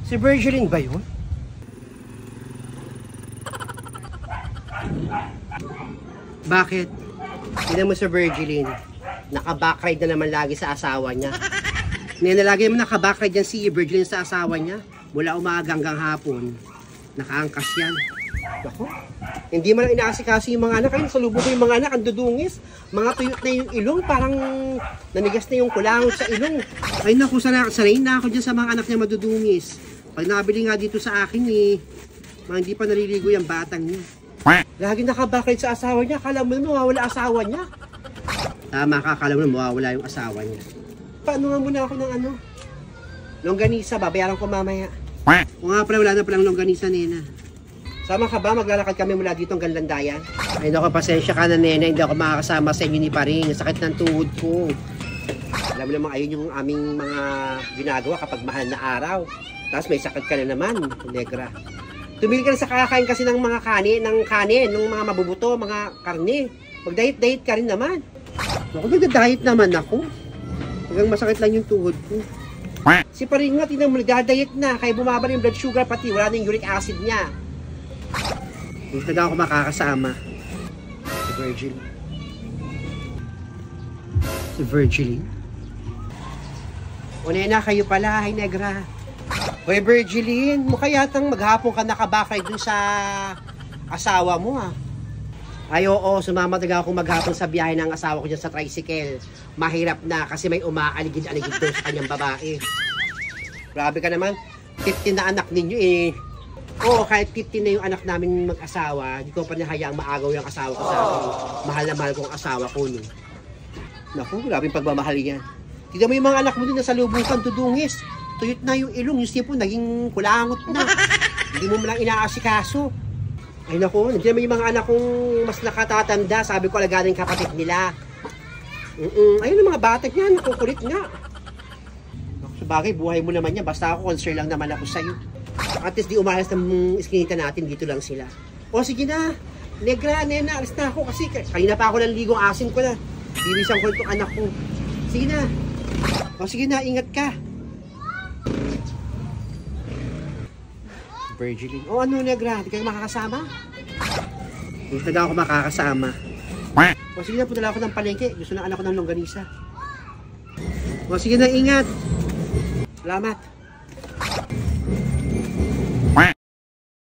Si Virgilin ba yun? Bakit? Tignan mo si Virgilin. Naka-backride na naman lagi sa asawa niya. Nalagi naman naka-backride yan si Virgilin sa asawa niya. Mula umaga hanggang hapon. Nakaangkas yan. Ako, hindi man lang inaasikaso yung mga anak. Ayun, salubog ko yung mga anak, ang dudungis. Mga tuyot na yung ilong, parang nanigas na yung kulangot sa ilong. Ay naku, sanay na ako dyan sa mga anak niya madudungis. Pag nabili nga dito sa akin hindi pa naliligo yung batang niya. Lagi nakabakit sa asawa niya. Akala mo na mawawala asawa niya. Tama ka, akala mo na mawawala yung asawa niya. Paano nga muna ako ng longganisa, babayaran ko mamaya. O nga pala, wala na palang longganisa, Nena. Sama ka ba? Maglalakad kami mula dito hanggang Landayan? Ay naku, pasensya ka na, Nena. Hindi ako makakasama sa inyo ni Paring. Sakit ng tuhod ko. Alam mo naman, ayun yung aming mga ginagawa kapag mahal na araw. Tapos may sakit ka na naman, Negra. Tumili ka na sa kakain kasi ng mga kanin, ng mga mabubuto, mga karne. Mag-diet ka rin naman. Ako, nagda-diet naman ako. Hanggang masakit lang yung tuhod ko. Si Paring nga, tingnan mo, nagda-diet na. Kaya bumaba yung blood sugar, pati wala na yung uric acid niya. Hindi talaga ako makakasama. Si Virgil. Si Virgilin. O Nena, kayo pala. Hi, Negra. Hoy, Virgilin, mukha yatang maghapon ka nakabakay dun sa asawa mo, ha? Ay, oo, sumama talaga ako maghapon sa biyahe ng asawa ko dyan sa tricycle. Mahirap na kasi may umaaligid-aligid doon sa kanyang babae. Grabe ka naman, 15 na anak ninyo Oo, kahit 15 na yung anak namin mag-asawa, di ko pa nahayaang maagaw yung asawa ko sa akin. Mahal na mahal kong asawa ko, no? Naku, grabe yung pagmamahal yan. Tignan mo yung mga anak mo din na sa lubukan, tudungis. Tuyot na yung ilong, yung sipo, naging kulangot na. Hindi mo malang inaasikaso. Ay naku, nandiyan mo yung mga anak kong mas nakatatanda. Sabi ko, alagaan yung kapatid nila. Ayun yung mga bata niya, nakukulit nga. Sabagay, buhay mo naman yan. Basta ako, concern lang naman ako sa'yo. At least di umalas ng iskinita natin, dito lang sila. O sige na, Negra, Nena, alis na ako kasi kanina pa ako ng ligong asin ko na. Binisan ko itong anak ko. Sige na. O sige na, ingat ka. Virgilin. O ano, Negra? Hindi ka makakasama? Hindi talaga ako makakasama. O sige na, punala ako ng palengke. Gusto na anak ko ng longganisa. O sige na, ingat. Salamat.